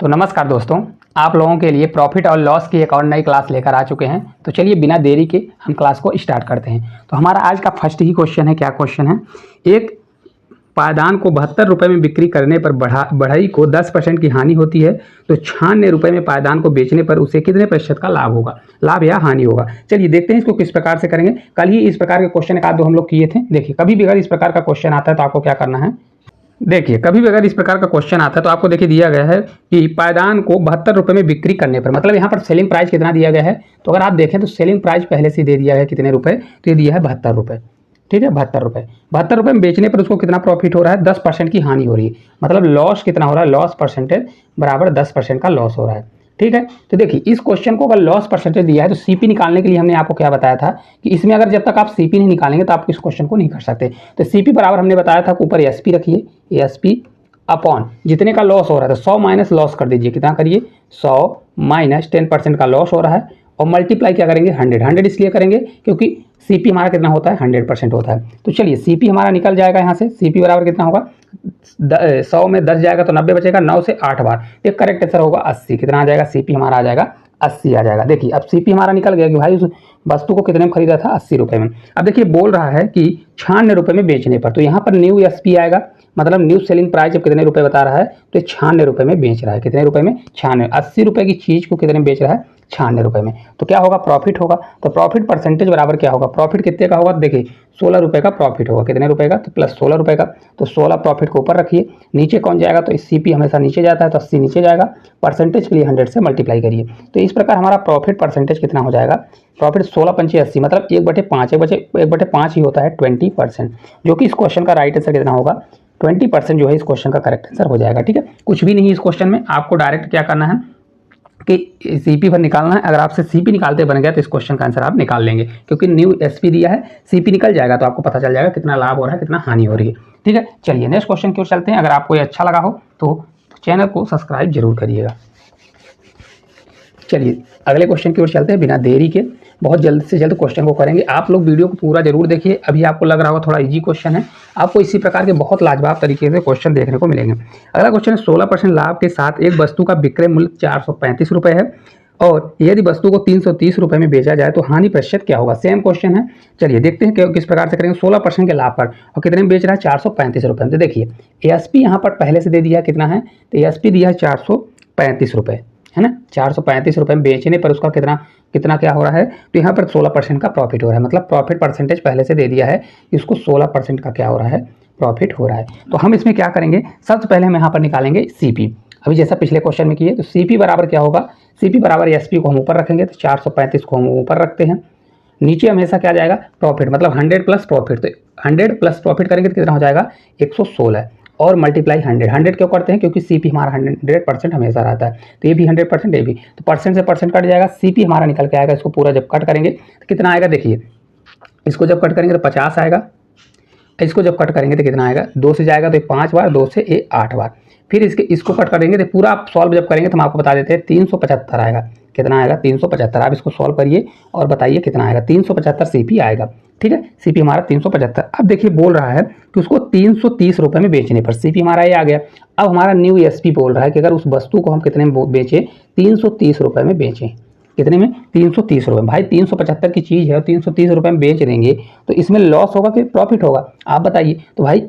तो नमस्कार दोस्तों, आप लोगों के लिए प्रॉफिट और लॉस की एक और नई क्लास लेकर आ चुके हैं। तो चलिए बिना देरी के हम क्लास को स्टार्ट करते हैं। तो हमारा आज का फर्स्ट ही क्वेश्चन है। क्या क्वेश्चन है? एक पायदान को 72 रुपये में बिक्री करने पर बढ़ई को 10% की हानि होती है, तो 96 रुपये में पायदान को बेचने पर उसे कितने प्रतिशत का लाभ होगा, लाभ या हानि होगा। चलिए देखते हैं इसको किस प्रकार से करेंगे। कल ही इस प्रकार के क्वेश्चन एक आध दो हम लोग किए थे। देखिए, कभी भी अगर इस प्रकार का क्वेश्चन आता है तो आपको क्या करना है। देखिए, कभी भी अगर इस प्रकार का क्वेश्चन आता है तो आपको देखिए दिया गया है कि पायदान को 72 रुपये में बिक्री करने पर, मतलब यहाँ पर सेलिंग प्राइस कितना दिया गया है। तो अगर आप देखें तो सेलिंग प्राइस पहले से दे दिया है कितने रुपए, तो ये दिया है 72 रुपये। ठीक है, 72 रुपये। 72 रुपये में बेचने पर उसको कितना प्रॉफिट हो रहा है, 10% की हानि हो रही है। मतलब लॉस कितना हो रहा है, लॉस परसेंटेज बराबर 10% का लॉस हो रहा है। ठीक है, तो देखिए इस क्वेश्चन को अगर लॉस परसेंटेज दिया है तो सीपी निकालने के लिए हमने आपको क्या बताया था कि इसमें अगर जब तक आप सीपी नहीं निकालेंगे तो आप इस क्वेश्चन को नहीं कर सकते। तो सीपी बराबर हमने बताया था ऊपर एसपी रखिए, एसपी अपॉन जितने का लॉस हो रहा है तो 100 माइनस लॉस कर दीजिए। कितना करिए, 100 माइनस 10% का लॉस हो रहा है और मल्टीप्लाई क्या करेंगे, 100 इसलिए करेंगे क्योंकि सीपी हमारा कितना होता है, 100% होता है। तो चलिए सीपी हमारा निकल जाएगा यहाँ से। सीपी बराबर कितना होगा, 100 में 10 जाएगा तो 90 बचेगा, 9 से 8 बार। ये करेक्ट आंसर होगा 80। कितना आ जाएगा, सीपी हमारा आ जाएगा 80 आ जाएगा। देखिए अब सीपी हमारा निकल गया कि भाई उस वस्तु को कितने में खरीदा था, 80 रुपये में। अब देखिए बोल रहा है कि 96 रुपये में बेचने पर, तो यहाँ पर न्यू एसपी आएगा, मतलब न्यू सेलिंग प्राइस जब कितने रुपए बता रहा है तो 96 रुपये में बेच रहा है। कितने रुपए में, 96। 80 रुपये की चीज़ को कितने में बेच रहा है, 96 रुपये में। तो क्या होगा, प्रॉफिट होगा। तो प्रॉफिट परसेंटेज बराबर क्या होगा, प्रॉफिट कितने का होगा, देखिए 16 रुपये का प्रॉफिट होगा। कितने रुपए का, तो प्लस 16 रुपये का। तो 16 प्रॉफिट को ऊपर रखिए, नीचे कौन जाएगा, तो सीपी हमेशा नीचे जाता है तो 80 नीचे जाएगा। परसेंटेज के लिए 100 से मल्टीप्लाई करिए। तो इस प्रकार हमारा प्रॉफिट परसेंटेज कितना हो जाएगा, प्रॉफिट 16 पंचे 80, मतलब 1/5 1/5 ही होता है 20%, जो कि इस क्वेश्चन का राइट आंसर कितना होगा, 20% जो है इस क्वेश्चन का करेक्ट आंसर हो जाएगा। ठीक है, कुछ भी नहीं इस क्वेश्चन में, आपको डायरेक्ट क्या करना है कि सीपी पर निकालना है। अगर आपसे सीपी निकालते बन गया तो इस क्वेश्चन का आंसर आप निकाल लेंगे, क्योंकि न्यू एसपी दिया है, सीपी निकल जाएगा तो आपको पता चल जाएगा कितना लाभ हो रहा है, कितना हानि हो रही है। ठीक है, चलिए नेक्स्ट क्वेश्चन की ओर चलते हैं। अगर आपको ये अच्छा लगा हो तो चैनल को सब्सक्राइब जरूर करिएगा। चलिए अगले क्वेश्चन की ओर चलते हैं बिना देरी के। बहुत जल्द से जल्द क्वेश्चन को करेंगे। आप लोग वीडियो को पूरा जरूर देखिए। अभी आपको लग रहा होगा थोड़ा इजी क्वेश्चन है, आपको इसी प्रकार के बहुत लाजवाब तरीके से क्वेश्चन देखने को मिलेंगे। अगला क्वेश्चन है, 16% लाभ के साथ एक वस्तु का विक्रय मूल्य 435 रुपये है और यदि वस्तु को 330 रुपये में बेचा जाए तो हानि प्रतिशत क्या होगा। सेम क्वेश्चन है, चलिए देखते हैं किस प्रकार से करेंगे। 16% के लाभ पर और कितने में बेच रहा है, 435 रुपये में। तो देखिए एएसपी यहाँ पर पहले से दे दिया है, कितना है, तो एएसपी दिया है 435 रुपये, है ना। 435 रुपये में बेचने पर उसका कितना क्या हो रहा है, तो यहाँ पर 16% का प्रॉफिट हो रहा है। मतलब प्रॉफिट परसेंटेज पहले से दे दिया है कि उसको 16% का क्या हो रहा है, प्रॉफिट हो रहा है। तो हम इसमें क्या करेंगे, सबसे पहले हम यहाँ पर निकालेंगे सीपी। अभी जैसा पिछले क्वेश्चन में किए, तो सीपी बराबर क्या होगा, सीपी बराबर एसपी को हम ऊपर रखेंगे, तो 435 को हम ऊपर रखते हैं। नीचे हमेशा क्या जाएगा, प्रॉफिट, मतलब 100 प्लस प्रॉफिट। तो 100 प्लस प्रॉफिट करेंगे तो कितना हो जाएगा, 116 और मल्टीप्लाई 100 क्यों करते हैं, क्योंकि सीपी हमारा 100% हमेशा रहता है। तो ये भी 100%, ये भी, तो परसेंट से परसेंट कट जाएगा, सीपी हमारा निकल के आएगा। इसको पूरा जब कट करेंगे तो कितना आएगा, देखिए इसको जब कट करेंगे तो 50 आएगा, इसको जब कट करेंगे तो कितना आएगा, 2 से जाएगा तो 5 बार, 2 से 8 बार। फिर इसको कट करेंगे तो पूरा आप सॉल्व जब करेंगे तो हम आपको बता देते हैं 375 आएगा। कितना आएगा, 375। आप इसको सॉल्व करिए और बताइए कितना आएगा, 375 सीपी आएगा। ठीक है, सीपी हमारा 375। अब देखिए बोल रहा है कि उसको 330 रुपये में बेचने पर, सीपी हमारा ये आ गया। अब हमारा न्यू एसपी बोल रहा है कि अगर उस वस्तु को हम कितने में बेचें, 330 रुपये में बेचें। कितने में, 330 रुपये। भाई 375 की चीज़ है और 330 रुपये में बेच देंगे तो इसमें लॉस होगा कि प्रॉफिट होगा, आप बताइए। तो भाई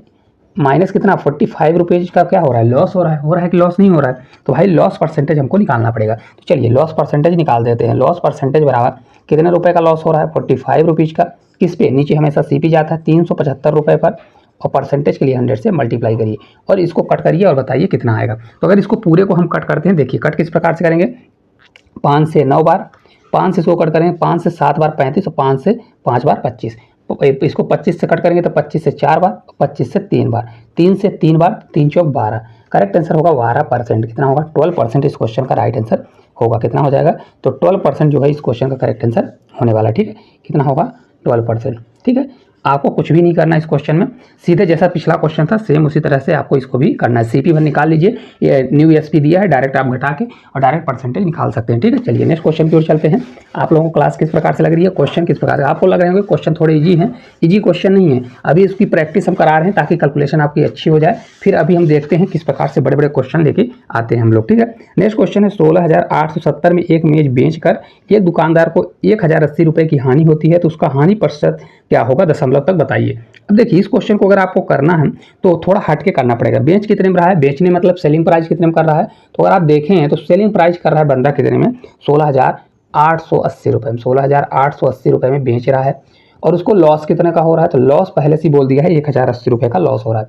माइनस कितना, 45 रुपीज़ का क्या हो रहा है, लॉस हो रहा है कि लॉस नहीं हो रहा है। तो भाई लॉस परसेंटेज हमको निकालना पड़ेगा। तो चलिए लॉस परसेंटेज निकाल देते हैं। लॉस परसेंटेज बराबर कितने रुपए का लॉस हो रहा है, 45 रुपीज़ का। किस पे, नीचे हमेशा सीपी जाता है 375 रुपये पर, और परसेंटेज के लिए 100 से मल्टीप्लाई करिए और इसको कट करिए और बताइए कितना आएगा। तो अगर इसको पूरे को हम कट करते हैं, देखिए कट किस प्रकार से करेंगे, 5 से 9 बार, 5 से 100 कट करेंगे, 5 से 7 बार 35 और 5 से 5 बार 25। इसको 25 से कट करेंगे तो 25 से 4 बार, 25 से 3 बार, 3 से 3 बार, 3 चौक 12। करेक्ट आंसर होगा 12%। कितना होगा, 12% इस क्वेश्चन का राइट आंसर होगा। कितना हो जाएगा, तो 12% जो है इस क्वेश्चन का करेक्ट आंसर होने वाला है। ठीक है, कितना होगा, 12%। ठीक है, आपको कुछ भी नहीं करना है इस क्वेश्चन में, सीधे जैसा पिछला क्वेश्चन था सेम उसी तरह से आपको इसको भी करना है। सीपी 1 निकाल लीजिए, ये न्यू एसपी दिया है, डायरेक्ट आप घटा के और डायरेक्ट परसेंटेज निकाल सकते हैं। ठीक है, चलिए नेक्स्ट क्वेश्चन की ओर चलते हैं। आप लोगों को क्लास किस प्रकार से लग रही है, क्वेश्चन किस प्रकार से आपको लग रहे होंगे क्वेश्चन थोड़े ईजी हैं? ईजी क्वेश्चन नहीं है, अभी इसकी प्रैक्टिस हम करा रहे हैं ताकि कैलकुलेशन आपकी अच्छी हो जाए, फिर अभी हम देखते हैं किस प्रकार से बड़े बड़े क्वेश्चन लेके आते हैं हम लोग। ठीक है, नेक्स्ट क्वेश्चन है 16,870 में एक मेज बेचकर एक दुकानदार को 1,080 रुपये की हानि होती है, तो उसका हानि प्रतिशत क्या होगा, दशमलव तक बताइए। अब देखिए इस क्वेश्चन को अगर आपको करना है तो थोड़ा हट के करना पड़ेगा। बेच कितने में रहा है, बेचने मतलब सेलिंग प्राइस कितने में कर रहा है, तो अगर आप देखें तो सेलिंग प्राइस कर रहा है बंदा कितने में, 16,880 रुपये में, 16,880 रुपये में बेच रहा है। और उसको लॉस कितने का हो रहा है, तो लॉस पहले से बोल दिया है 1,080 रुपये का लॉस हो रहा है,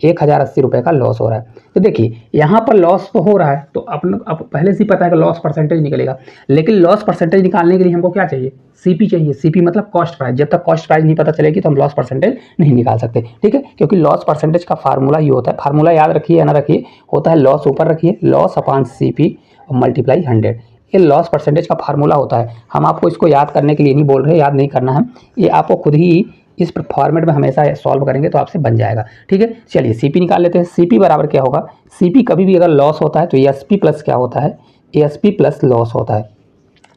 1,080 रुपये का लॉस हो रहा है। तो देखिए यहाँ पर लॉस तो हो रहा है, तो अब पहले से ही पता है कि लॉस परसेंटेज निकलेगा, लेकिन लॉस परसेंटेज निकालने के लिए हमको क्या चाहिए, सीपी चाहिए। सीपी मतलब कॉस्ट प्राइस, जब तक कॉस्ट प्राइस नहीं पता चलेगी तो हम लॉस परसेंटेज नहीं निकाल सकते। ठीक है, क्योंकि लॉस परसेंटेज का फार्मूला ये होता है, फार्मूला याद रखिए या ना रखिए, होता है लॉस ऊपर रखिए, लॉस अपॉन सीपी मल्टीप्लाई 100, ये लॉस परसेंटेज का फार्मूला होता है। हम आपको इसको याद करने के लिए नहीं बोल रहे, याद नहीं करना है, ये आपको खुद ही इस फॉर्मेट में हमेशा सॉल्व करेंगे तो आपसे बन जाएगा। ठीक है, चलिए सीपी निकाल लेते हैं। सीपी बराबर क्या होगा, सीपी कभी भी अगर लॉस होता है तो एसपी प्लस क्या होता है, एसपी प्लस लॉस होता है।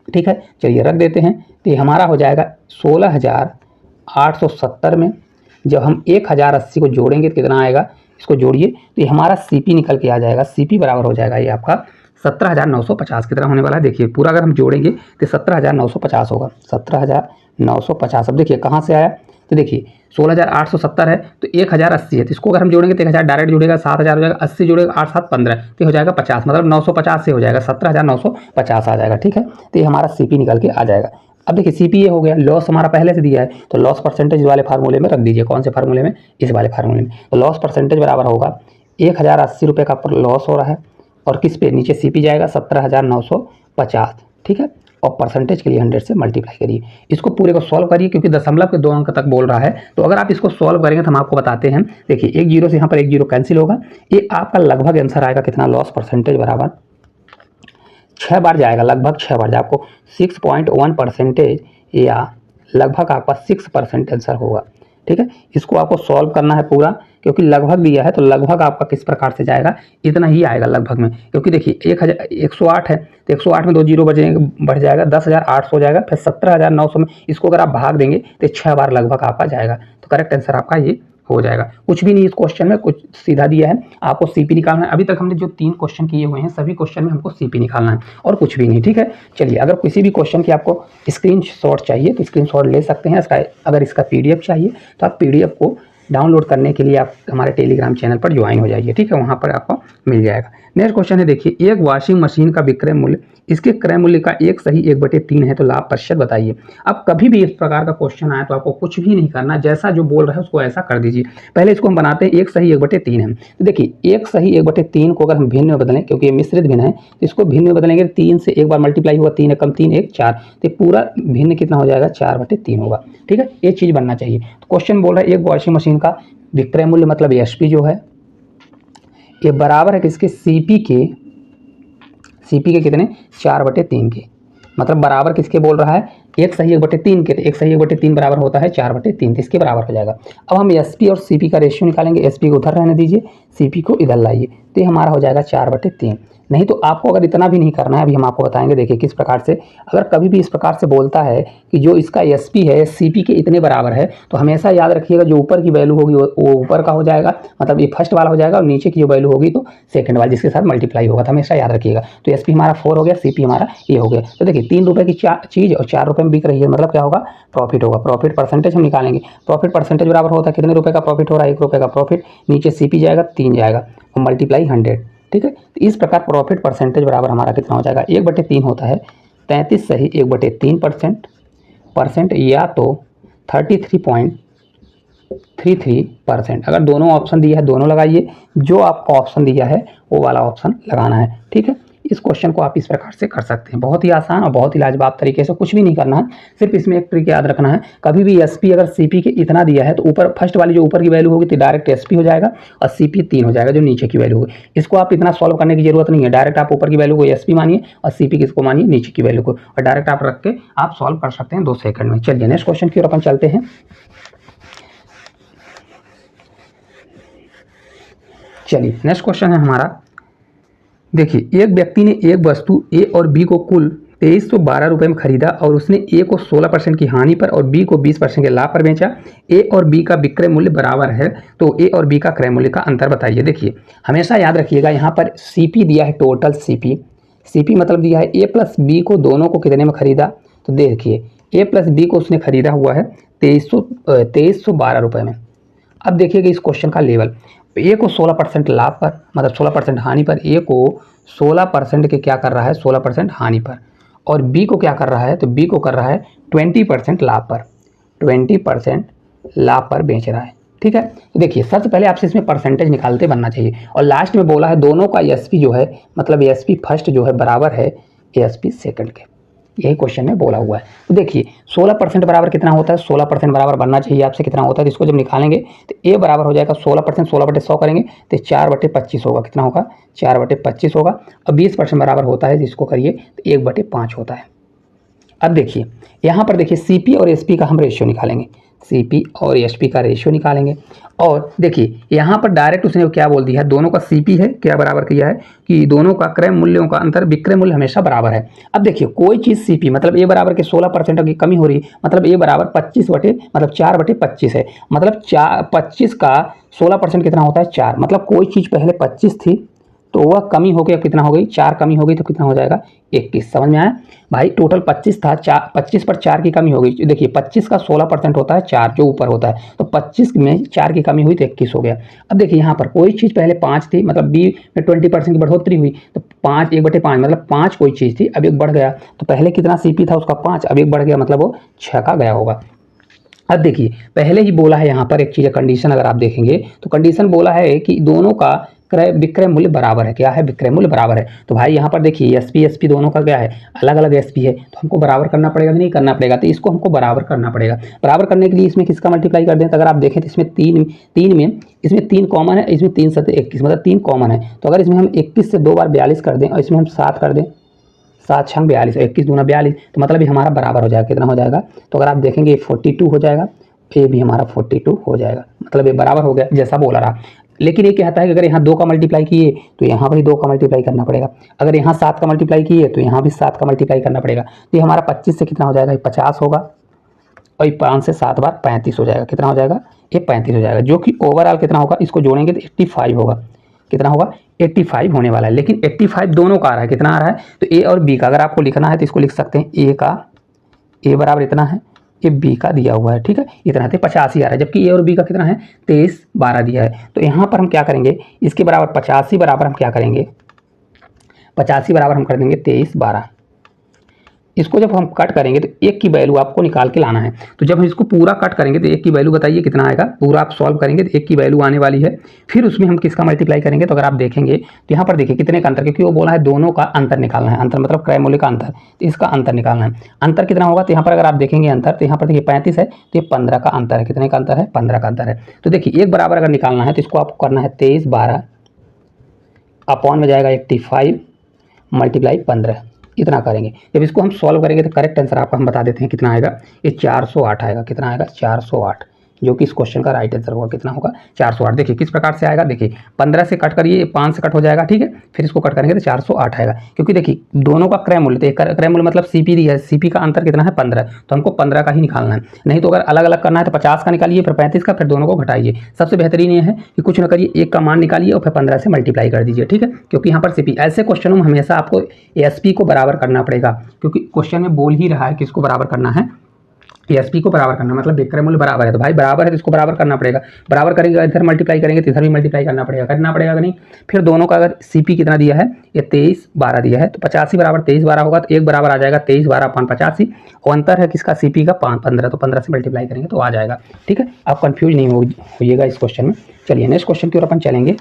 ठीक है, चलिए रख देते हैं, तो ये हमारा हो जाएगा 16,870 में जब हम 1,080 को जोड़ेंगे तो कितना आएगा, इसको जोड़िए तो ये हमारा सीपी निकल के आ जाएगा। सीपी बराबर हो जाएगा ये आपका 17,950 कितना होने वाला है, देखिए पूरा अगर हम जोड़ेंगे तो 17,950 होगा, 17,950। अब देखिए कहाँ से आया, तो देखिए 16,870 है तो 1,080 है, तो इसको अगर हम जोड़ेंगे तो 1,000 डायरेक्ट जुड़ेगा, 7,000 हो जाएगा, 80 जुड़ेगा, 8 7 15 तो हो जाएगा 50, मतलब 950 से हो जाएगा, 17,950 आ जाएगा। ठीक है, तो ये हमारा सीपी निकल के आ जाएगा। अब देखिए सीपी ये हो गया, लॉस हमारा पहले से दिया है तो लॉस परसेंटेज वाले फार्मूले में रख दीजिए। कौन से फार्मूले में, इस वाले फार्मूले में। तो लॉस परसेंटेज बराबर होगा 1,080 रुपये का लॉस हो रहा है, और किस पे, नीचे सीपी जाएगा 17,950। ठीक है, और परसेंटेज के लिए 100 से मल्टीप्लाई करिए, इसको पूरे को सॉल्व करिए, क्योंकि दशमलव के 2 अंक तक बोल रहा है, तो अगर आप इसको सॉल्व करेंगे तो हम आपको बताते हैं। देखिए एक जीरो से यहाँ पर एक जीरो कैंसिल होगा, ये आपका लगभग आंसर आएगा कितना, लॉस परसेंटेज बराबर 6 बार जाएगा, लगभग 6 बार, आपको 6.1% या लगभग आपका 6% आंसर होगा। ठीक है, इसको आपको सॉल्व करना है पूरा, क्योंकि लगभग दिया है तो लगभग आपका किस प्रकार से जाएगा, इतना ही आएगा लगभग में। क्योंकि देखिए 108 है तो 108 में 2 जीरो बचेंगे, बढ़ जाएगा 10,800 हो जाएगा, फिर 17,900 में इसको अगर आप भाग देंगे तो 6 बार लगभग आपका जाएगा। तो करेक्ट आंसर आपका ये हो जाएगा। कुछ भी नहीं इस क्वेश्चन में, कुछ सीधा दिया है, आपको सीपी निकालना है। अभी तक हमने जो 3 क्वेश्चन किए हुए हैं सभी क्वेश्चन में हमको सीपी निकालना है और कुछ भी नहीं। ठीक है, चलिए अगर किसी भी क्वेश्चन की आपको स्क्रीनशॉट चाहिए तो स्क्रीनशॉट ले सकते हैं। अगर इसका पीडीएफ चाहिए तो आप पीडीएफ को डाउनलोड करने के लिए आप हमारे टेलीग्राम चैनल पर ज्वाइन हो जाइए। ठीक है, वहाँ पर आपको मिल जाएगा। नेक्स्ट क्वेश्चन है, देखिए एक वॉशिंग मशीन का विक्रय मूल्य इसके क्रय मूल्य का 1 सही 1/3 है, तो लाभ प्रतिशत बताइए। अब कभी भी इस प्रकार का क्वेश्चन आए तो आपको कुछ भी नहीं करना, जैसा जो बोल रहा है उसको ऐसा कर दीजिए। पहले इसको हम बनाते हैं 1 सही 1/3 है, तो देखिए 1 सही 1/3 को अगर हम भिन्न में बदलें, क्योंकि ये मिश्रित भिन्न है, तो इसको भिन्न में बदलेंगे 3 से एक बार मल्टीप्लाई होगा, 3 एकम 3 1 4, तो पूरा भिन्न कितना हो जाएगा, 4/3 होगा। ठीक है, ये चीज़ बनना चाहिए। तो क्वेश्चन बोल रहा है एक वॉशिंग मशीन का विक्रय मूल्य मतलब एसपी जो है ये बराबर है किसके, सीपी के कितने, 4/3 के, मतलब बराबर किसके बोल रहा है, 1 सही 1/3 के। तो 1 सही 1/3 बराबर होता है 4/3, तो इसके बराबर हो जाएगा। अब हम एसपी और सीपी का रेशियो निकालेंगे, एसपी को उधर रहने दीजिए, सीपी को इधर लाइए, तो ये हमारा हो जाएगा 4/3। नहीं तो आपको अगर इतना भी नहीं करना है, अभी हम आपको बताएंगे, देखिए किस प्रकार से। अगर कभी भी इस प्रकार से बोलता है कि जो इसका एसपी है सीपी के इतने बराबर है, तो हमेशा याद रखिएगा जो ऊपर की वैल्यू होगी वो ऊपर का हो जाएगा, मतलब ये फर्स्ट वाला हो जाएगा, और नीचे की जो वैल्यू होगी तो सेकंड वाला जिसके साथ मल्टीप्लाई होगा, तो हमेशा याद रखिएगा। तो एसपी हमारा 4 हो गया, सीपी हमारा ये हो गया। तो देखिए 3 रुपये की चीज़ और 4 रुपये में बिक रही है, मतलब क्या होगा, प्रॉफिट होगा। प्रॉफिट परसेंटेज हम निकालेंगे, प्रॉफिट परसेंटेज बराबर होता है कितने रुपये का प्रॉफिट हो रहा है, 1 रुपये का प्रॉफिट, नीचे सीपी जाएगा 3 जाएगा और मल्टीप्लाई 100। ठीक है, तो इस प्रकार प्रॉफिट परसेंटेज बराबर हमारा कितना हो जाएगा, 1/3 होता है 33 सही 1/3% या तो 33.33%। अगर दोनों ऑप्शन दिया है दोनों लगाइए, जो आपको ऑप्शन दिया है वो वाला ऑप्शन लगाना है। ठीक है, इस क्वेश्चन को आप इस प्रकार से कर सकते हैं, बहुत ही आसान और बहुत ही लाजवाब तरीके से। कुछ भी नहीं करना है, सिर्फ इसमें एक ट्रिक याद रखना है, कभी भी एसपी अगर सीपी के इतना दिया है तो ऊपर फर्स्ट वाली जो ऊपर की वैल्यू होगी तो डायरेक्ट एसपी हो जाएगा और सीपी 3 हो जाएगा जो नीचे की वैल्यू होगी। इसको आप इतना सॉल्व करने की जरूरत नहीं है, डायरेक्ट आप ऊपर की वैल्यू को एसपी मानिए और सीपी किसको मानिए, नीचे की वैल्यू को, और डायरेक्ट आप रख के आप सॉल्व कर सकते हैं 2 सेकंड में। चलिए नेक्स्ट क्वेश्चन की ओर अपन चलते हैं। चलिए नेक्स्ट क्वेश्चन है हमारा, देखिए एक व्यक्ति ने एक वस्तु ए और बी को कुल 2312 रुपये में खरीदा और उसने ए को 16% की हानि पर और बी को 20% के लाभ पर बेचा। ए और बी का विक्रय मूल्य बराबर है, तो ए और बी का क्रय मूल्य का अंतर बताइए। देखिए हमेशा याद रखिएगा, यहाँ पर सीपी दिया है, टोटल सीपी मतलब दिया है ए प्लस बी को, दोनों को कितने में खरीदा, तो देखिए ए प्लस बी को उसने खरीदा हुआ है 2312 रुपये में। अब देखिएगा इस क्वेश्चन का लेवल, ए को 16% लाभ पर मतलब 16% हानि पर, ए को 16% के क्या कर रहा है 16% हानि पर, और बी को क्या कर रहा है, तो बी को कर रहा है 20% लाभ पर, 20% लाभ पर बेच रहा है। ठीक है, तो देखिए सबसे पहले आपसे इसमें परसेंटेज निकालते बनना चाहिए, और लास्ट में बोला है दोनों का एसपी जो है मतलब एसपी फर्स्ट जो है बराबर है एसपी सेकंड के, यही क्वेश्चन में बोला हुआ है। तो देखिए 16% बराबर कितना होता है, 16% बराबर बनना चाहिए आपसे कितना होता है, तो इसको जब निकालेंगे तो ए बराबर हो जाएगा 16%, 16/100 करेंगे तो 4/25 होगा, कितना होगा 4/25 होगा। और 20% बराबर होता है, जिसको करिए तो 1/5 होता है। अब देखिए यहाँ पर देखिए सीपी और एसपी का हम रेशियो निकालेंगे, सीपी और एसपी का रेशियो निकालेंगे। और देखिए यहाँ पर डायरेक्ट उसने क्या बोल दिया है, दोनों का सीपी है क्या बराबर किया है कि दोनों का क्रय मूल्यों का अंतर विक्रय मूल्य हमेशा बराबर है। अब देखिए कोई चीज़ सीपी मतलब ए बराबर के 16% की कमी हो रही, मतलब ए बराबर 4/25 है, मतलब 25 का 16% कितना होता है 4, मतलब कोई चीज़ पहले 25 थी तो वह कमी हो गई, कितना हो गई 4 कमी हो गई, तो कितना हो जाएगा 21। समझ में आया भाई, टोटल 25 था, 25 पर 4 की कमी हो गई। देखिए 25 का 16% होता है 4 जो ऊपर होता है, तो 25 में 4 की कमी हुई तो 21 हो गया। अब देखिए यहाँ पर कोई चीज़ पहले 5 थी, मतलब बी में 20% की बढ़ोतरी हुई, तो 5 1/5 मतलब 5 कोई चीज़ थी, अब एक बढ़ गया, तो पहले कितना सीपी था उसका 5, अब एक बढ़ गया मतलब वो 6 का गया होगा। अब देखिए पहले ही बोला है यहाँ पर एक चीज़, कंडीशन अगर आप देखेंगे तो कंडीशन बोला है कि दोनों का क्रय विक्रय मूल्य बराबर है, क्या है विक्रय मूल्य बराबर है। तो भाई यहाँ पर देखिए एसपी दोनों का क्या है, अलग अलग एसपी है, तो हमको बराबर करना पड़ेगा कि नहीं करना पड़ेगा, तो इसको हमको बराबर करना पड़ेगा। बराबर करने के लिए इसमें किसका मल्टीप्लाई कर दें, तो अगर आप देखें तो इसमें इसमें 3 कॉमन है, इसमें 3 7 21 मतलब 3 कॉमन है, तो अगर इसमें हम 21 से 2 बार 42 कर दें और इसमें हम 7 कर दें, 7 6 42, 21 दूना 42, तो मतलब ये हमारा बराबर हो जाएगा, कितना हो जाएगा, तो अगर आप देखेंगे 42 हो जाएगा, ये भी हमारा 42 हो जाएगा, मतलब ये बराबर हो गया जैसा बोला रहा। लेकिन ये कहता है कि अगर यहाँ 2 का मल्टीप्लाई किए तो यहाँ पर 2 का मल्टीप्लाई करना पड़ेगा, अगर यहाँ 7 का मल्टीप्लाई किए तो यहाँ भी 7 का मल्टीप्लाई करना पड़ेगा, तो ये हमारा 25 से कितना हो जाएगा, ये 50 होगा, और ये 5 से 7 बार 35 हो जाएगा, कितना हो जाएगा, ये 35 हो जाएगा, जो कि ओवरऑल कितना होगा, इसको जोड़ेंगे तो 85 होगा, कितना होगा 85 होने वाला है। लेकिन 85 दोनों का आ रहा है, कितना आ रहा है, तो ए और बी का अगर आपको लिखना है तो इसको लिख सकते हैं, ए बराबर इतना है, ये बी का दिया हुआ है, ठीक है, इतना तो 85 आ रहा है, जबकि ए और बी का कितना है 23 12 दिया है। तो यहाँ पर हम क्या करेंगे, इसके बराबर 85 बराबर हम क्या करेंगे, 85 बराबर हम कर देंगे 23 12। इसको जब हम कट करेंगे तो एक की वैल्यू आपको निकाल के लाना है, तो जब हम इसको पूरा कट करेंगे तो एक की वैल्यू बताइए कितना आएगा, पूरा आप सॉल्व करेंगे तो एक की वैल्यू आने वाली है, फिर उसमें हम किसका मल्टीप्लाई करेंगे, तो अगर आप देखेंगे तो यहाँ पर देखिए कितने का अंतर, क्योंकि वो बोला है दोनों का अंतर निकालना है, अंतर मतलब क्रय मूल्य का अंतर, तो इसका अंतर निकालना है। अंतर कितना होगा, तो यहाँ पर अगर आप देखेंगे अंतर, तो यहाँ पर देखिए 35 है, तो ये 15 का अंतर है, कितने का अंतर है 15 का अंतर है। तो देखिए एक बराबर अगर निकालना है तो इसको आपको करना है 23 12 अपॉन में जाएगा 85 मल्टीप्लाई 15, इतना करेंगे। जब इसको हम सॉल्व करेंगे तो करेक्ट आंसर आपको हम बता देते हैं कितना आएगा, ये 408 आएगा, कितना आएगा 408, जो कि इस क्वेश्चन का राइट आंसर होगा, कितना होगा 408। देखिए किस प्रकार से आएगा, देखिए 15 से कट करिए, 5 से कट हो जाएगा, ठीक है, फिर इसको कट करेंगे तो 408 आएगा, क्योंकि देखिए दोनों का क्रय मूल्य, तो क्रय मूल्य मतलब सीपी दिया है, सीपी का अंतर कितना है 15, तो हमको 15 का ही निकालना है, नहीं तो अगर अलग अलग करना है तो 50 का निकालिए, फिर 35 का, फिर दोनों को घटाइए। सबसे बेहतरीन ये है कि कुछ ना करिए, एक का मान निकालिए और फिर 15 से मल्टीप्लाई कर दीजिए, ठीक है, क्योंकि यहाँ पर सीपी, ऐसे क्वेश्चनों में हमेशा आपको एसपी को बराबर करना पड़ेगा, क्योंकि क्वेश्चन में बोल ही रहा है कि इसको बराबर करना है, एसपी को बराबर करना मतलब विक्रय मूल्य बराबर है, तो भाई बराबर है तो इसको बराबर करना पड़ेगा, बराबर करेंगे इधर मल्टीप्लाई करेंगे तो इधर भी मल्टीप्लाई करना पड़ेगा कि नहीं। फिर दोनों का अगर सीपी कितना दिया है, ये 23 12 दिया है, तो 85 बराबर 23 12 होगा, तो एक बराबर आ जाएगा 23 12 अपॉन 85, और अंतर है किसका सीपी का 15, तो 15 से मल्टीप्लाई करेंगे तो आ जाएगा, ठीक है, आप कन्फ्यूज नहीं होइएगा इस क्वेश्चन में। चलिए नेक्स्ट क्वेश्चन की ओर अपन चलेंगे।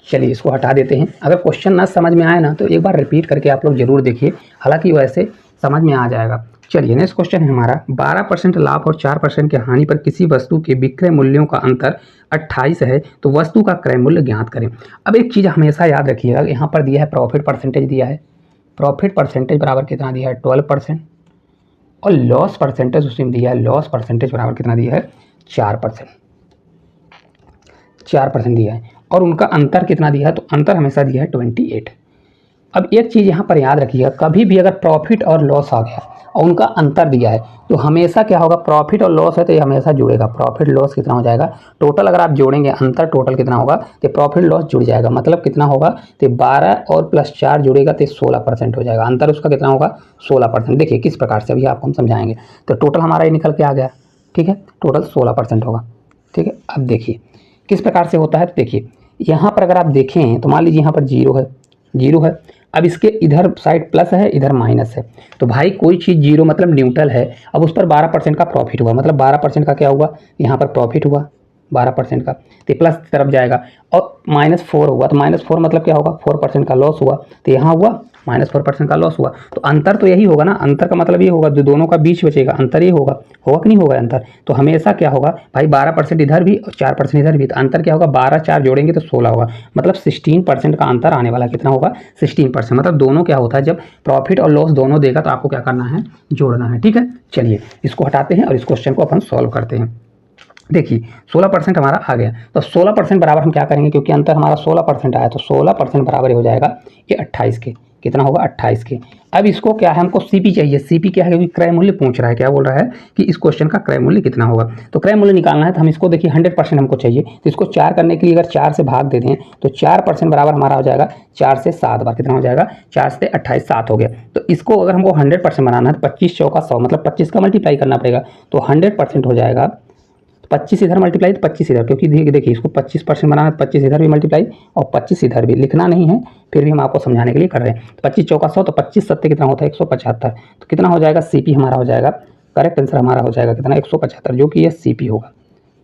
चलिए इसको हटा देते हैं, अगर क्वेश्चन ना समझ में आए ना तो एक बार रिपीट करके आप लोग जरूर देखिए, हालांकि वैसे समझ में आ जाएगा। चलिए नेक्स्ट क्वेश्चन है हमारा, 12% लाभ और 4% की हानि पर किसी वस्तु के विक्रय मूल्यों का अंतर 28 है, तो वस्तु का क्रय मूल्य ज्ञात करें। अब एक चीज़ हमेशा याद रखिएगा, यहाँ पर दिया है प्रॉफिट परसेंटेज दिया है, प्रॉफिट परसेंटेज बराबर कितना दिया है 12%, और लॉस परसेंटेज उसमें दिया है, लॉस परसेंटेज बराबर कितना दिया है 4%। 4% दिया है और उनका अंतर कितना दिया है, तो अंतर हमेशा दिया है 28। अब एक चीज़ यहाँ पर याद रखिएगा, कभी भी अगर प्रॉफिट और लॉस आ गया और उनका अंतर दिया है तो हमेशा क्या होगा, प्रॉफिट और लॉस है तो ये हमेशा जुड़ेगा। प्रॉफिट लॉस कितना हो जाएगा, टोटल अगर आप जोड़ेंगे अंतर टोटल कितना होगा तो प्रॉफिट लॉस जुड़ जाएगा। मतलब कितना होगा तो 12 और प्लस 4 जुड़ेगा तो 16% हो जाएगा। अंतर उसका कितना होगा, 16%। देखिए किस प्रकार से अभी आपको हम समझाएंगे। तो टोटल हमारा ये निकल के आ गया, ठीक है, टोटल 16% होगा, ठीक है। अब देखिए किस प्रकार से होता है, तो देखिए यहाँ पर अगर आप देखें तो मान लीजिए यहाँ पर जीरो है। अब इसके इधर साइड प्लस है, इधर माइनस है, तो भाई कोई चीज़ जीरो मतलब न्यूट्रल है। अब उस पर 12% का प्रॉफिट हुआ, मतलब 12% का क्या हुआ, यहाँ पर प्रॉफिट हुआ 12% का, तो प्लस की तरफ जाएगा। और -4 हुआ तो -4 मतलब क्या होगा, 4% का लॉस हुआ, तो यहाँ हुआ -4% का लॉस हुआ। तो अंतर तो यही होगा ना, अंतर का मतलब ये होगा जो दोनों का बीच बचेगा अंतर ये होगा कि नहीं होगा अंतर। तो हमेशा क्या होगा भाई, 12% इधर भी और 4% इधर भी, तो अंतर क्या होगा, 12 4 जोड़ेंगे तो 16 होगा। मतलब 16% का अंतर आने वाला, कितना होगा 16%। मतलब दोनों क्या होता है, जब प्रॉफिट और लॉस दोनों देगा तो आपको क्या करना है, जोड़ना है, ठीक है। चलिए इसको हटाते हैं और इस क्वेश्चन को अपन सॉल्व करते हैं। देखिए 16% हमारा आ गया, तो 16% बराबर हम क्या करेंगे, क्योंकि अंतर हमारा 16% आया तो 16% बराबर हो जाएगा ये 28 के, कितना होगा 28 के। अब इसको क्या है, हमको सीपी चाहिए। सीपी क्या है, क्योंकि क्रय मूल्य पूछ रहा है, क्या बोल रहा है कि इस क्वेश्चन का क्रय मूल्य कितना होगा। तो क्रय मूल्य निकालना है तो हम इसको देखिए 100% हमको चाहिए, तो इसको 4 करने के लिए अगर 4 से भाग दे दें तो 4% बराबर हमारा हो जाएगा 4 से 7 बार, कितना हो जाएगा 4 से 28 7 हो गया। तो इसको अगर हमको 100% बनाना है तो 25 चौका 100, मतलब 25 का मल्टीप्लाई करना पड़ेगा, तो 100% हो जाएगा 25 इधर मल्टीप्लाई तो 25 इधर, क्योंकि देखिए इसको 25% बनाना है, 25 इधर भी मल्टीप्लाई और 25 इधर भी, लिखना नहीं है फिर भी हम आपको समझाने के लिए कर रहे हैं। तो 25 चौका 100, तो 25 सत्ते कितना होता है 175, तो कितना हो जाएगा सीपी हमारा हो जाएगा, करेक्ट आंसर हमारा हो जाएगा कितना 175, जो कि ये सीपी होगा,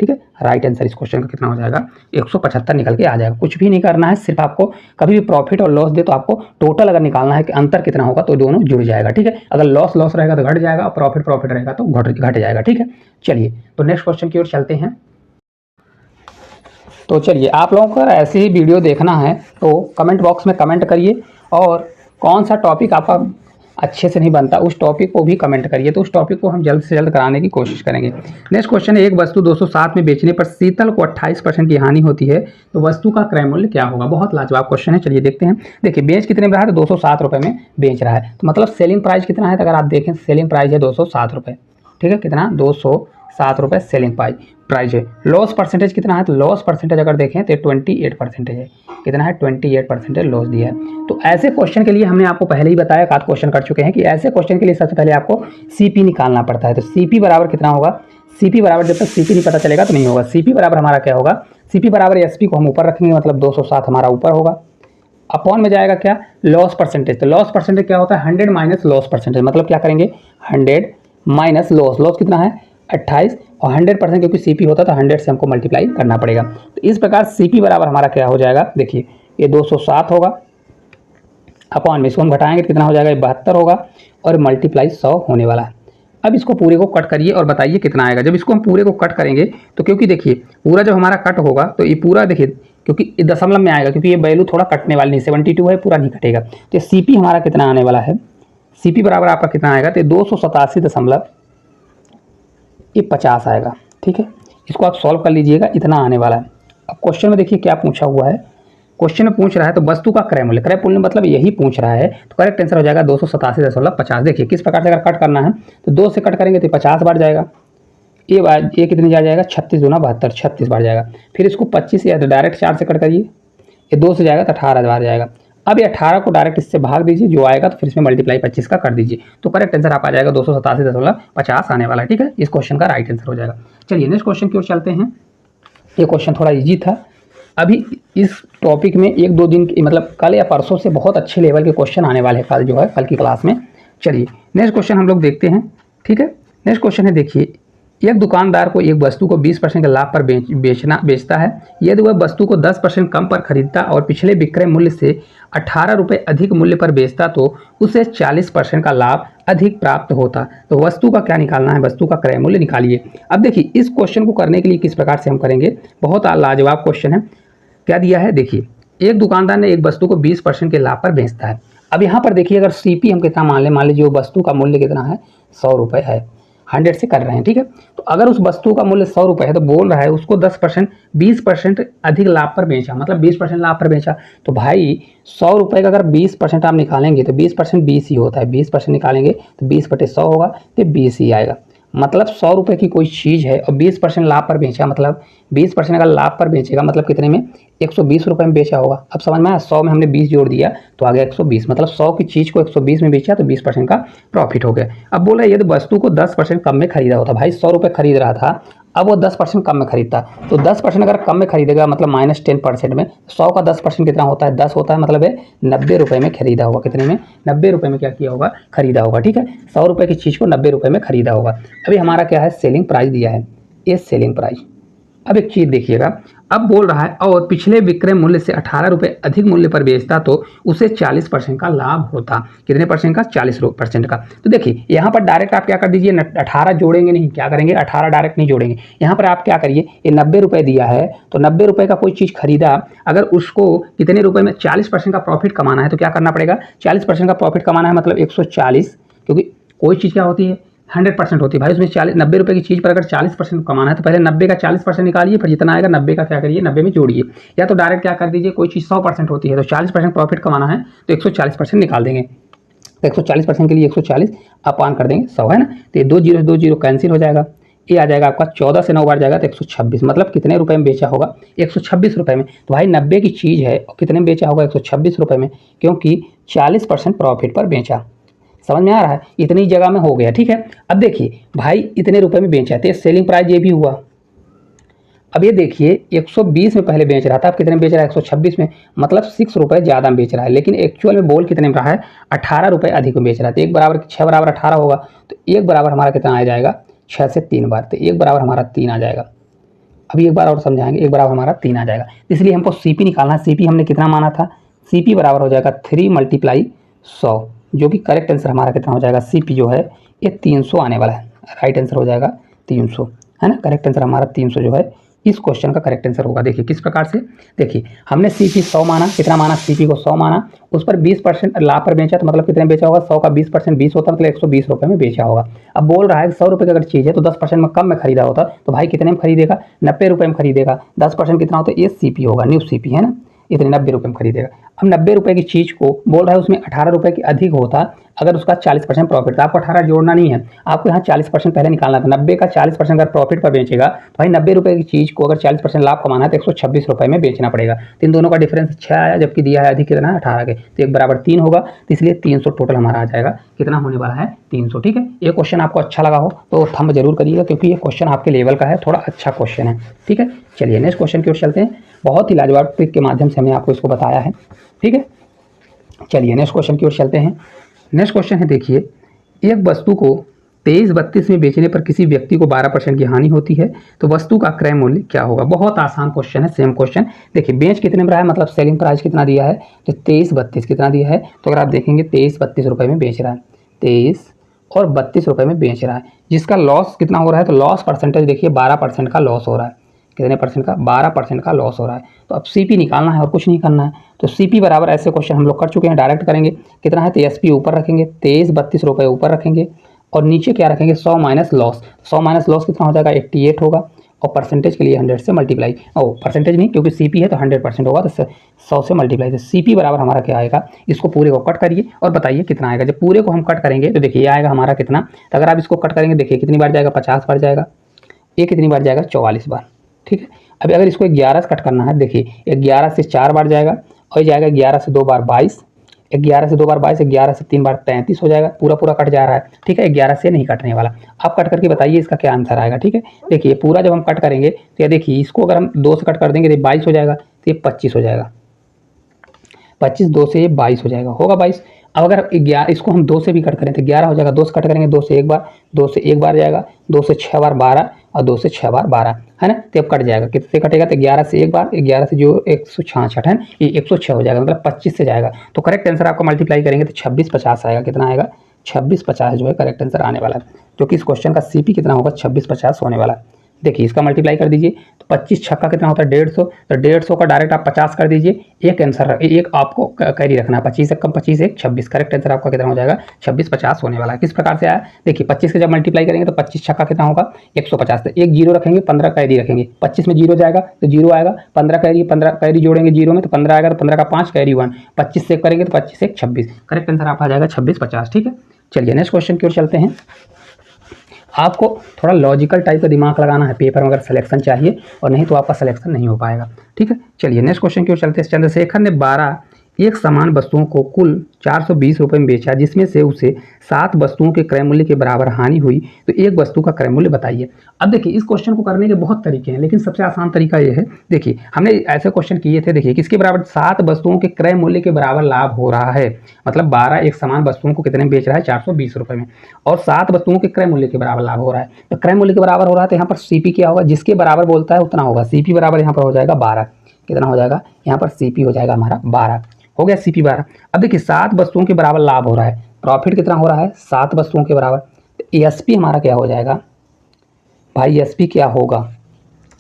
ठीक है। राइट आंसर इस क्वेश्चन का कितना हो जाएगा 175 निकल के आ जाएगा। कुछ भी नहीं करना है, सिर्फ आपको कभी भी प्रॉफिट और लॉस दे तो आपको टोटल अगर निकालना है कि अंतर कितना होगा तो दोनों जुड़ जाएगा, ठीक है। अगर लॉस रहेगा तो घट जाएगा और प्रॉफिट रहेगा तो घट जाएगा, ठीक है। चलिए तो नेक्स्ट क्वेश्चन की ओर चलते हैं। तो चलिए आप लोगों को ऐसे ही वीडियो देखना है तो कमेंट बॉक्स में कमेंट करिए, और कौन सा टॉपिक आपका अच्छे से नहीं बनता उस टॉपिक को भी कमेंट करिए, तो उस टॉपिक को हम जल्द से जल्द कराने की कोशिश करेंगे। नेक्स्ट क्वेश्चन है, एक वस्तु 207 में बेचने पर शीतल को 28% की हानि होती है, तो वस्तु का क्रय मूल्य क्या होगा। बहुत लाजवाब क्वेश्चन है, चलिए देखते हैं। देखिए बेच कितने में रहा है, तो 207 रुपये में बेच रहा है, तो मतलब सेलिंग प्राइस कितना है, तो अगर आप देखें सेलिंग प्राइस है 207 रुपये, ठीक है, कितना 207 रुपये सेलिंग प्राइस है। लॉस परसेंटेज कितना है, तो लॉस परसेंटेज अगर देखें तो 28% है, कितना है 28% लॉस दिया है। तो ऐसे क्वेश्चन के लिए हमने आपको पहले ही बताया, एक क्वेश्चन कर चुके हैं कि ऐसे क्वेश्चन के लिए सबसे पहले आपको सीपी निकालना पड़ता है। तो सीपी बराबर कितना होगा, सीपी बराबर, जब तक सीपी नहीं पता चलेगा तो नहीं होगा। सीपी बराबर हमारा क्या होगा, सीपी बराबर एसपी को हम ऊपर रखेंगे, मतलब 207 हमारा ऊपर होगा, अपॉन में जाएगा क्या लॉस परसेंटेज। तो लॉस परसेंटेज क्या होता है 100 माइनस लॉस परसेंटेज, मतलब क्या करेंगे 100 माइनस लॉस कितना है 28, और 100% क्योंकि सीपी होता है तो 100 से हमको मल्टीप्लाई करना पड़ेगा। तो इस प्रकार सीपी बराबर हमारा क्या हो जाएगा, देखिए ये 207 होगा, अपॉन में इसको हम घटाएंगे कितना हो जाएगा 72 होगा, और मल्टीप्लाई 100 होने वाला है। अब इसको पूरे को कट करिए और बताइए कितना आएगा। जब इसको हम पूरे को कट करेंगे तो क्योंकि देखिए पूरा जब हमारा कट होगा तो ये पूरा देखिए क्योंकि दशमलव में आएगा, क्योंकि ये वैल्यू थोड़ा कटने वाली नहीं, 72 है, पूरा नहीं कटेगा। तो सीपी हमारा कितना आने वाला है, सीपी बराबर आपका कितना आएगा, तो 287.50 आएगा, ठीक है। इसको आप सॉल्व कर लीजिएगा, इतना आने वाला है। अब क्वेश्चन में देखिए क्या पूछा हुआ है, क्वेश्चन में पूछ रहा है तो वस्तु का क्रय मूल्य मतलब यही पूछ रहा है, तो करेक्ट आंसर हो जाएगा 287.50। देखिए किस प्रकार से अगर कट करना है तो 2 से कट करेंगे तो 50 बार जाएगा, ये कितनी जा जाएगा 36 दूना 72, 36 बार जाएगा। फिर इसको 25 या तो डायरेक्ट 4 से कट करिए, ये 2 से जाएगा तो 18 बार जाएगा। अब ये 18 को डायरेक्ट इससे भाग दीजिए, जो आएगा तो फिर इसमें मल्टीप्लाई 25 का कर दीजिए, तो करेक्ट आंसर आप आ जाएगा 287.50 आने वाला है, ठीक है। इस क्वेश्चन का राइट आंसर हो जाएगा। चलिए नेक्स्ट क्वेश्चन की ओर चलते हैं। ये क्वेश्चन थोड़ा इजी था। अभी इस टॉपिक में 1-2 दिन की मतलब कल या परसों से बहुत अच्छे लेवल के क्वेश्चन आने वाले हैं, कल की क्लास में। चलिए नेक्स्ट क्वेश्चन हम लोग देखते हैं, ठीक है। नेक्स्ट क्वेश्चन है, देखिए एक दुकानदार को एक वस्तु को 20% के लाभ पर बेचता है। यदि वह वस्तु को 10% कम पर खरीदता और पिछले विक्रय मूल्य से 18 रुपये अधिक मूल्य पर बेचता तो उसे 40% का लाभ अधिक प्राप्त होता। तो वस्तु का क्या निकालना है, वस्तु का क्रय मूल्य निकालिए। अब देखिए इस क्वेश्चन को करने के लिए किस प्रकार से हम करेंगे, बहुत लाजवाब क्वेश्चन है। क्या दिया है, देखिए एक दुकानदार ने एक वस्तु को 20% के लाभ पर बेचता है। अब यहाँ पर देखिए अगर सीपी हम कितना मान लीजिए वो वस्तु का मूल्य कितना है 100 रुपये है, 100 से कर रहे हैं, ठीक है। तो अगर उस वस्तु का मूल्य 100 रुपये है तो बोल रहा है उसको 10% 20% अधिक लाभ पर बेचा, मतलब 20% लाभ पर बेचा। तो भाई 100 रुपये का अगर 20% आप निकालेंगे तो 20% 20 ही होता है, 20% निकालेंगे तो 20/100 होगा, तो 20 ही आएगा। मतलब 100 रुपये की कोई चीज़ है और 20% लाभ पर बेचा, मतलब 20% अगर लाभ पर बेचेगा मतलब कितने में, 120 रुपये में बेचा होगा। अब समझ में आया, 100 में हमने 20 जोड़ दिया तो आ गया 120, मतलब 100 की चीज़ को 120 में बेचा तो 20% का प्रॉफिट हो गया। अब बोला यदि वस्तु को 10% कम में खरीदा होता, भाई 100 रुपये खरीद रहा था, अब वो 10% कम में खरीदता, तो 10% अगर कम में खरीदेगा मतलब -10% में 100 का 10% कितना होता है, 10 होता है, मतलब है 90 रुपये में खरीदा होगा। कितने में, 90 रुपये में क्या किया होगा, खरीदा होगा, ठीक है। 100 रुपये की चीज़ को 90 रुपये में खरीदा होगा। अभी हमारा क्या है, सेलिंग प्राइस दिया है, ये सेलिंग प्राइस। अब एक चीज़ देखिएगा, अब बोल रहा है और पिछले विक्रय मूल्य से 18 रुपये अधिक मूल्य पर बेचता तो उसे 40% का लाभ होता। कितने परसेंट का, 40% का। तो देखिए यहाँ पर डायरेक्ट आप क्या कर दीजिए, 18 जोड़ेंगे नहीं, क्या करेंगे, 18 डायरेक्ट नहीं जोड़ेंगे। यहाँ पर आप क्या करिए, ये 90 रुपये दिया है तो 90 रुपये का कोई चीज़ खरीदा, अगर उसको कितने रुपये में 40% का प्रॉफिट कमाना है तो क्या करना पड़ेगा, 40% का प्रॉफिट कमाना है, मतलब 140, क्योंकि कोई चीज़ क्या होती है 100% होती है भाई, उसमें 90 रुपये की चीज़ पर अगर 40% कमाना है तो पहले 90 का 40% निकालिए, फिर जितना आएगा 90 का क्या करिए, 90 में जोड़िए, या तो डायरेक्ट क्या कर दीजिए, कोई चीज़ 100% होती है तो 40% प्रॉफिट कमाना है तो 140% निकाल देंगे। तो 140% के लिए 140 अपान कर देंगे 100, है ना। तो ये 2 जीरो कैंसिल हो जाएगा, ये आ जाएगा आपका 14 से 9 बार जाएगा तो 126, मतलब कितने रुपए में बेचा होगा, 126 रुपये में। तो भाई 90 की चीज़ है और कितने में बेचा होगा, 126 रुपये में, क्योंकि 40% प्रॉफिट पर बेचा। समझ में आ रहा है, इतनी जगह में हो गया, ठीक है। अब देखिए भाई इतने रुपए में बेचा तो सेलिंग प्राइस ये भी हुआ। अब ये देखिए 120 में पहले बेच रहा था, अब कितने में बेच रहा है, 126 में, मतलब 6 रुपये ज़्यादा में बेच रहा है, लेकिन एक्चुअल में बोल कितने में रहा है, 18 रुपये अधिक में बेच रहा है। तो 1 बराबर 6 बराबर 18 होगा, तो 1 बराबर हमारा कितना आ जाएगा, 6 से 3 बार, तो 1 बराबर हमारा 3 आ जाएगा। अभी एक बार और समझाएंगे, 1 बराबर हमारा 3 आ जाएगा, इसलिए हमको सीपी निकालना है। सीपी हमने कितना माना था, सीपी बराबर हो जाएगा 3 × 100, जो कि करेक्ट आंसर हमारा कितना हो जाएगा, सीपी जो है ये 300 आने वाला है, राइट आंसर हो जाएगा 300, है ना। करेक्ट आंसर हमारा 300 जो है इस क्वेश्चन का करेक्ट आंसर होगा। देखिए किस प्रकार से, देखिए हमने सीपी 100 माना, कितना माना, सीपी को 100 माना, उस पर 20% लाभ पर बेचा, तो मतलब कितने बेचा होगा, 100 का 20% 20 होता है, मतलब 120 रुपये में बेचा होगा। अब बोल रहा है 100 रुपये की अगर चीज़ है तो 10% में कम में खरीदा होता तो भाई कितने में खरीदेगा, 90 रुपये में खरीदेगा, 10% कितना होता है, ये सीपी होगा, न्यू सीपी, है ना, इतने 90 रुपये में खरीदेगा। अब 90 रुपये की चीज़ को बोल रहा है उसमें 18 रुपये की अधिक होता अगर उसका 40% प्रॉफिट था, आपको 18 जोड़ना नहीं है, आपको यहाँ 40% पहले निकालना था। 90 का 40% अगर प्रॉफिट पर बेचेगा तो भाई 90 रुपये की चीज़ को अगर 40% लाभ कमाना है तो 126 रुपये में बेचना पड़ेगा। तो इन दोनों का डिफरेंस 6 आया, जबकि दिया है अधिक कितना है 18 के, तो 1 बराबर 3 होगा, तो इसलिए 300 टोटल हमारा आ जाएगा, कितना होने वाला है 300, ठीक है। ये क्वेश्चन आपको अच्छा लगा हो तो थंब जरूर करिएगा, क्योंकि ये क्वेश्चन आपके लेवल का है, थोड़ा अच्छा क्वेश्चन है, ठीक है। चलिए नेक्स्ट क्वेश्चन की ओर चलते हैं, बहुत ही लाजवाब ट्रिक के माध्यम से हमने आपको इसको बताया है, ठीक है। चलिए नेक्स्ट क्वेश्चन की ओर चलते हैं। नेक्स्ट क्वेश्चन है, देखिए एक वस्तु को 23-32 में बेचने पर किसी व्यक्ति को 12% की हानि होती है, तो वस्तु का क्रय मूल्य क्या होगा। बहुत आसान क्वेश्चन है, सेम क्वेश्चन। देखिए बेच कितने में रहा है, मतलब सेलिंग प्राइस कितना दिया है, तो 23-32 कितना दिया है, तो अगर आप देखेंगे 23-32 रुपये में बेच रहा है, 23 और 32 रुपये में बेच रहा है, जिसका लॉस कितना हो रहा है, तो लॉस परसेंटेज देखिए 12% का लॉस हो रहा है। कितने परसेंट का, 12% का लॉस हो रहा है। तो अब सीपी निकालना है और कुछ नहीं करना है। तो सीपी बराबर ऐसे क्वेश्चन हम लोग कर चुके हैं, डायरेक्ट करेंगे, कितना है, तो एसपी ऊपर रखेंगे, 23-32 रुपये ऊपर रखेंगे और नीचे क्या रखेंगे, 100 माइनस लॉस। 100 माइनस लॉस कितना हो जाएगा, 88 होगा, और परसेंटेज के लिए 100 से मल्टीप्लाई, परसेंटेज नहीं क्योंकि सीपी है तो 100% होगा, तो 100 से मल्टीप्लाई। तो सीपी बराबर हमारा क्या आएगा, इसको पूरे को कट करिए और बताइए कितना आएगा। जब पूरे को हम कट करेंगे तो देखिए ये आएगा हमारा कितना, तो अगर आप इसको कट करेंगे देखिए कितनी बार जाएगा, 50 बार जाएगा, ये कितनी बार जाएगा, 44 बार, ठीक है। अभी अगर इसको 11 से कट करना है, देखिए 11 से 4 बार जाएगा, और जाएगा 11 से 2 बार 22, 11 से 2 बार 22, 11 से 3 बार 33 हो जाएगा, पूरा पूरा कट जा रहा है, ठीक है। 11 से नहीं कटने वाला, आप कट करके बताइए इसका क्या आंसर आएगा, ठीक है। देखिए पूरा जब हम कट करेंगे तो ये देखिए इसको अगर हम 2 से कट कर देंगे तो 22 हो जाएगा, तो ये 25 हो जाएगा, 25, 2 से ये 22 हो जाएगा, होगा 22। अब अगर 11 इसको हम 2 से भी कट करें तो 11 हो जाएगा, 2 से कट करेंगे 2 से 1 बार, 2 से 1 बार जाएगा, 2 से 6 बार 12 और 2 से 6 बार 12, है ना। तो अब कट जाएगा, कितने कटेगा, तो 11 से 1 बार, 11 से जो 166 है ना, ये 106 हो जाएगा, मतलब 25 से जाएगा। तो करेक्ट आंसर आपको मल्टीप्लाई करेंगे तो 26-50 आएगा, कितना आएगा, 26-50 जो है करेक्ट आंसर आने वाला है, जो कि इस क्वेश्चन का सीपी कितना होगा, 26-50 होने वाला है। देखिए इसका मल्टीप्लाई कर दीजिए तो 25 छक्का कितना होता है 150, तो 150 का डायरेक्ट आप 50 कर दीजिए। एक आंसर एक आपको कैरी रखना है, 25 एक कम 25 एक 26, करेक्ट आंसर आपका कितना हो जाएगा 26 50 होने वाला है। किस प्रकार से आया देखिए 25 से जब मल्टीप्लाई करेंगे तो 25 छक्का कितना होगा 150, तो एक जीरो रखेंगे 15 कैरी रखेंगे, 25 में जीरो जाएगा तो जीरो आएगा, 15 कैरी जोड़ेंगे जीरो में तो 15 आएगा, तो 15 का 5 कैरी 1, 25 से करेंगे तो 25 एक 26, करेक्ट आंसर आपका आ जाएगा 26 50। ठीक है, चलिए नेक्स्ट क्वेश्चन की ओर चलते हैं। आपको थोड़ा लॉजिकल टाइप का दिमाग लगाना है, पेपर में अगर सिलेक्शन चाहिए और नहीं तो आपका सिलेक्शन नहीं हो पाएगा। ठीक है, चलिए नेक्स्ट क्वेश्चन की ओर चलते हैं। चंद्रशेखर ने 12 एक समान वस्तुओं को कुल 420 रुपये में बेचा, जिसमें से उसे 7 वस्तुओं के क्रय मूल्य के बराबर हानि हुई, तो एक वस्तु का क्रय मूल्य बताइए। अब देखिए इस क्वेश्चन को करने के बहुत तरीके हैं, लेकिन सबसे आसान तरीका ये है, देखिए हमने ऐसे क्वेश्चन किए थे, देखिए किसके बराबर 7 वस्तुओं के क्रय मूल्य के बराबर लाभ हो रहा है, मतलब 12 एक समान वस्तुओं को कितने में बेच रहा है 420 रुपये में, और 7 वस्तुओं के क्रय मूल्य के बराबर लाभ हो रहा है। तो क्रय मूल्य के बराबर हो रहा है तो यहाँ पर सीपी क्या होगा, जिसके बराबर बोलता है उतना होगा, सीपी बराबर यहाँ पर हो जाएगा 12, कितना हो जाएगा यहाँ पर सीपी हो जाएगा हमारा 12, हो गया सीपी 12। अब देखिए 7 वस्तुओं के बराबर लाभ हो रहा है, प्रॉफिट कितना हो रहा है 7 वस्तुओं के बराबर, तो एएसपी हमारा क्या हो जाएगा भाई, एएसपी क्या होगा,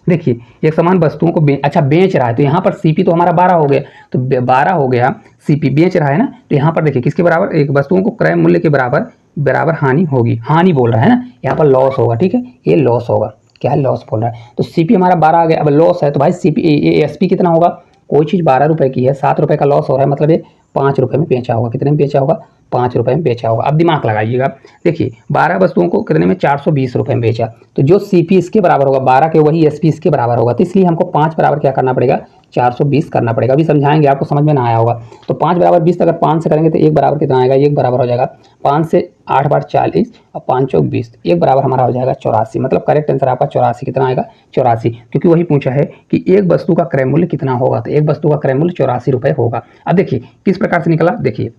देखिए एक समान वस्तुओं को बेच रहा है, तो यहाँ पर सीपी तो हमारा 12 हो गया, तो 12 हो गया, सीपी बेच रहा है ना, तो यहाँ पर देखिए किसके बराबर, एक वस्तुओं को क्रय मूल्य के बराबर हानि होगी, हानि बोल रहा है ना, यहाँ पर लॉस होगा। ठीक है, ये लॉस होगा, क्या है लॉस बोल रहा है, तो सीपी हमारा 12 आ गया, अब लॉस है तो भाई सीपी एएसपी कितना होगा, कोई चीज़ 12 रुपये की है 7 रुपये का लॉस हो रहा है, मतलब ये 5 रुपये में बेचा होगा, कितने में बेचा होगा 5 रुपये में बेचा होगा। अब दिमाग लगाइएगा, देखिए 12 वस्तुओं को कितने में 420 रुपये में बेचा, तो जो सीपी इसके बराबर होगा 12 के वही एसपी इसके बराबर होगा, तो इसलिए हमको 5 बराबर क्या करना पड़ेगा 420 करना पड़ेगा। अभी समझाएंगे, आपको समझ में ना आया होगा, तो 5 बराबर 20, अगर 5 से करेंगे तो 1 बराबर कितना आएगा, 1 बराबर हो जाएगा 5 से 8 बार 40 और 5 चौक 20, 1 बराबर हमारा हो जाएगा 84, मतलब करेक्ट आंसर आपका 84 कितना आएगा 84, क्योंकि वही पूछा है कि एक वस्तु का क्रय मूल्य कितना होगा, तो एक वस्तु का क्रय मूल्य 84 रुपये होगा। अब देखिए किस प्रकार से निकला, देखिए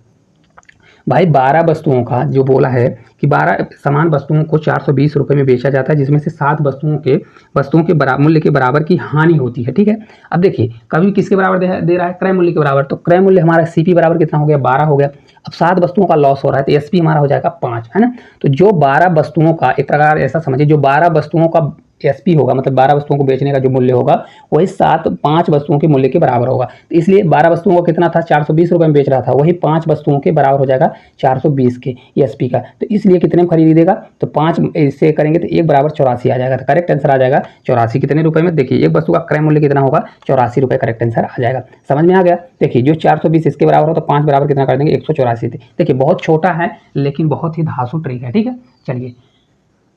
भाई 12 वस्तुओं का जो बोला है कि 12 समान वस्तुओं को 420 रुपये में बेचा जाता है, जिसमें से 7 वस्तुओं के मूल्य के बराबर की हानि होती है। ठीक है, अब देखिए कभी किसके बराबर दे रहा है क्रय मूल्य के बराबर, तो क्रय मूल्य हमारा सीपी बराबर कितना हो गया 12 हो गया। अब 7 वस्तुओं का लॉस हो रहा है तो एसपी हमारा हो जाएगा 5, है ना, तो जो 12 वस्तुओं का, एक प्रकार ऐसा समझिए जो 12 वस्तुओं का एसपी होगा, मतलब 12 वस्तुओं को बेचने का जो मूल्य होगा वही 5 वस्तुओं के मूल्य के बराबर होगा, तो इसलिए 12 वस्तुओं को कितना था 420 रुपये में बेच रहा था, वही 5 वस्तुओं के बराबर हो जाएगा 420 के एसपी का, तो इसलिए कितने में खरीदेगा, तो 5 इससे करेंगे तो 1 बराबर 84 आ जाएगा, तो करेक्ट आंसर आ जाएगा 84 कितने रुपये में, देखिए एक वस्तु का क्रय मूल्य कितना होगा 84 रुपये, करेक्ट आंसर आ जाएगा। समझ में आ गया, देखिए जो 420 इसके बराबर हो तो 5 बराबर कितना कर देंगे 184, देखिए बहुत छोटा है लेकिन बहुत ही धांसू ट्रिक है। ठीक है, चलिए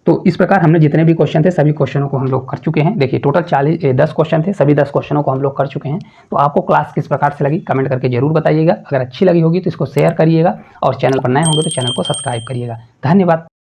तो इस प्रकार हमने जितने भी क्वेश्चन थे सभी क्वेश्चनों को हम लोग कर चुके हैं। देखिए टोटल 10 क्वेश्चन थे, सभी 10 क्वेश्चनों को हम लोग कर चुके हैं। तो आपको क्लास किस प्रकार से लगी कमेंट करके जरूर बताइएगा, अगर अच्छी लगी होगी तो इसको शेयर करिएगा और चैनल पर नए होंगे तो चैनल को सब्सक्राइब करिएगा। धन्यवाद।